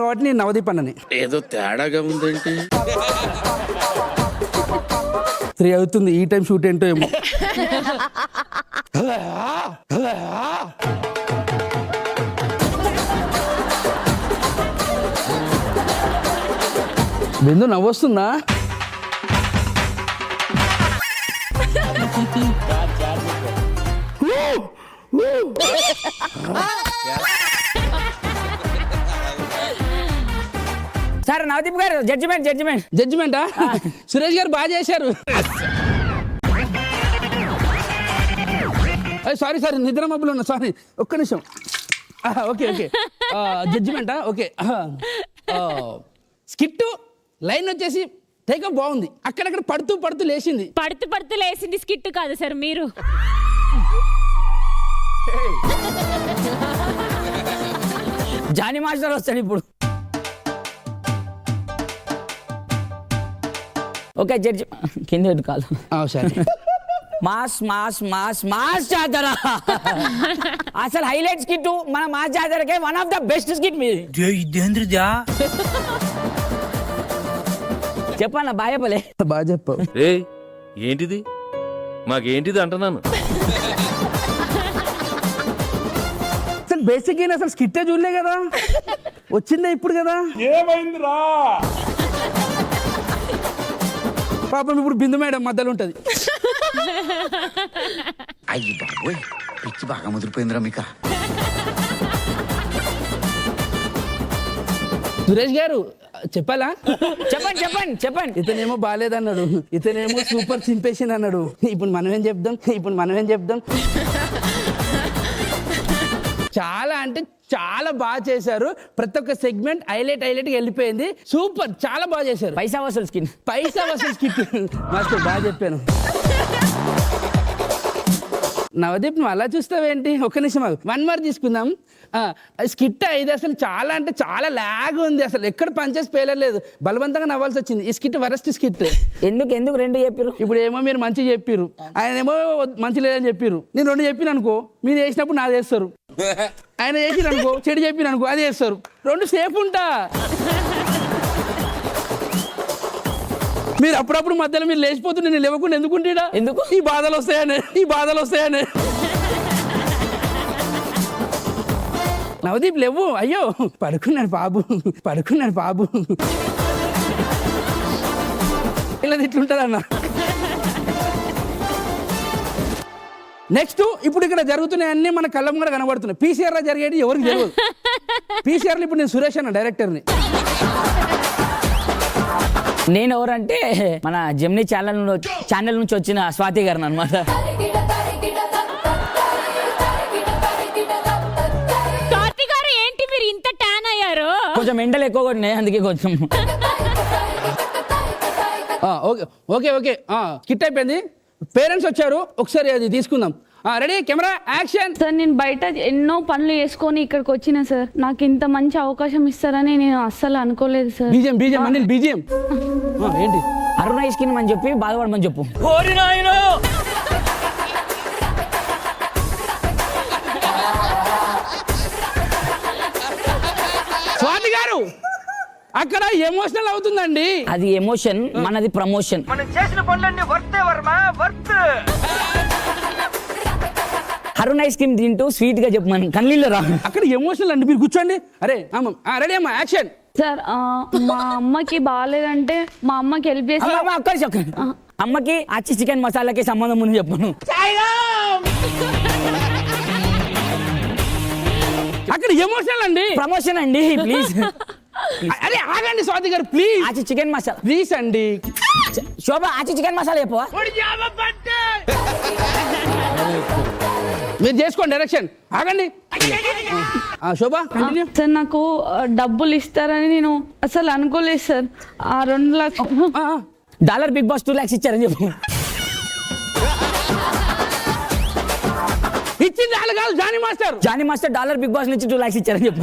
కాబట్టి నేను నవదీప్ అన్నని. ఏదో తేడాగా ఉందేంటి? 3 అవుతుంది. ఈ టైం షూట్ ఏంటో ఏమో. బిందు నవ్వొస్తుందా? సార్ నవదీప్ గారు జడ్జిమెంటా? సురేష్ గారు బాగా చేశారు. సారీ నిద్ర మబ్బులు ఉన్నా, సారీ, ఒక్క నిమిషం. ఓకే జడ్జిమెంటా? ఓకే. స్కిట్ లైన్ వచ్చేసి టేకప్ బాగుంది. అక్కడక్కడ పడుతూ లేచింది. పడుతూ లేచింది స్కిట్ కాదు సార్ మీరు. జానీ మాస్టర్ వస్తాడు ఇప్పుడు. ఓకే జడ్జి కింద కాదు. సరే. మాస్ జాతర అసలు హైలైట్ స్కిట్ మన మాస్ జాతరకే one of the best skit మీది. చెప్పన్నా బాగా చెప్పలే. బాగా చెప్పావు. ఏంటిది మాకేంటిది అంటున్నాను. అసలు బేసిక్ అయినా అసలు స్కిట్టే చూడలే కదా, వచ్చిందే ఇప్పుడు కదా. ఏమైందిరా? పాపం ఇప్పుడు బిందు మేడం మధ్యలో ఉంటది. అయ్యి బాబోయ్, పిచ్చి బాగా ముదిరిపోయిందిరా మీక. సురేష్ గారు చెప్పాలా? చెప్పండి. ఇతనేమో బాగాలేదన్నాడు, ఇతనేమో సూపర్ సింపేషన్ అన్నాడు. ఇప్పుడు మనం ఏం చెప్దాం? చాలా అంటే చాలా బాగా చేశారు. ప్రతి ఒక్క సెగ్మెంట్ హైలైట్ వెళ్ళిపోయింది. సూపర్, చాలా బాగా చేశారు. పైసా వసూలు స్కిట్ మాస్టర్ బాగా చెప్పాను. నవదీప్ నువ్వు అలా చూస్తావేంటి? ఒక్క నిమిషం 1 మార్క్ తీసుకుందాం. స్కిట్ ఇది అసలు చాలా అంటే చాలా లాగ్ ఉంది. అసలు ఎక్కడ పంచేసి పేలలేదు, బలవంతంగా నవ్వాల్సి వచ్చింది. ఈ స్కిట్ వరస్ట్ స్కిట్. ఎందుకు 2 చెప్పారు? ఇప్పుడు ఏమో మీరు మంచి చెప్పారు, ఆయన ఏమో మంచి లేదని చెప్పారు. నేను 2 చెప్పిన అనుకో, మీరు వేసినప్పుడు నాది వేస్తారు. ఆయన వేసిన అనుకో, చెడు చెప్పిన అనుకో, అది వేస్తారు. 2 సేఫ్ ఉంటా. మీరు అప్పుడప్పుడు మధ్యలో మీరు లేచిపోతుంటే నేను లేవకుండా ఎందుకుంటా? ఎందుకు? ఈ బాధలు వస్తాయని. నవదీప్ లేవు. అయ్యో పడుకున్నాడు బాబు. ఇలా ఇట్లుంటుంది అన్న. నెక్స్ట్ ఇప్పుడు ఇక్కడ జరుగుతున్నాయన్నీ మన కళ్ళ ముంగడ కనబడుతున్నాయి. పీసీఆర్ లో జరిగేది ఎవరికి తెలియదు. పీసీఆర్ ఇప్పుడు నేను సురేష్ అన్న డైరెక్టర్ని. నేను ఎవరంటే మన జెమినీ ఛానల్ నుంచి వచ్చిన స్వాతి గారు అన్నమాట. స్వాతి గారు ఏంటి మీరు ఇంత ట్యాన్ అయ్యారు? కొంచెం ఎండలు ఎక్కువ కొట్టినాయి, అందుకే కొంచెం. ఓకే స్కిట్ అయిపోయింది. పేరెంట్స్ వచ్చారు, ఒకసారి అది తీసుకుందాం. Ready, camera, action. సార్ నేను బయట ఎన్నో పనులు చేసుకొని ఇక్కడికి వచ్చిన సార్. నాకు ఇంత మంచి అవకాశం ఇస్తారని నేను అస్సలు అనుకోలేదు సార్. బీజిఎం ఏంటి? అరుణ ఇస్కిన్ అని చెప్పి బాధపడమని చెప్పు. స్వాతి గారు అక్కడ ఎమోషనల్ అవుతుందండి. అది ఎమోషన్, మనది ప్రమోషన్. మనం చేసిన పనులన్నీ వర్తే వర్మ వర్త్. అరుణ ఐస్ క్రీమ్ తింటూ స్వీట్ గా చెప్పు, మనం కన్నీళ్ళు రా. అక్కడ ఎమోషనల్ అండి, మీరు కూర్చోండి. అరే రెడీ అమ్మా, యాక్షన్. సార్ మా అమ్మకి బాగాలేదంటే మా అమ్మకి హెల్ప్ చేసి అమ్మకి అచ్చి చికెన్ మసాలాకి సంబంధం ఉంది చెప్పను. అక్కడ ఎమోషనల్ అండి, ప్రమోషన్ అండి ప్లీజ్. అరే ఆగండి స్వాతి గారు ప్లీజ్. ఆచి చికెన్ మసాలా ప్లీజ్ అండి. శోభ ఆచి చికెన్ మసాలా చెప్పవా? మీరు చేసుకోండి డైరెక్షన్. ఆగండి శోభ కంటిన్యూ. సార్ నాకు డబ్బులు ఇస్తారని నేను అసలు అనుకోలేదు సార్. ఆ 2 లక్షలు డాలర్ బిగ్ బాస్ 2 lakhs ఇచ్చారని చెప్పు. ఇచ్చింది వాళ్ళు కాదు, Jani master dollar Bigg Boss నుంచి 2 lakhs ఇచ్చారని చెప్పు.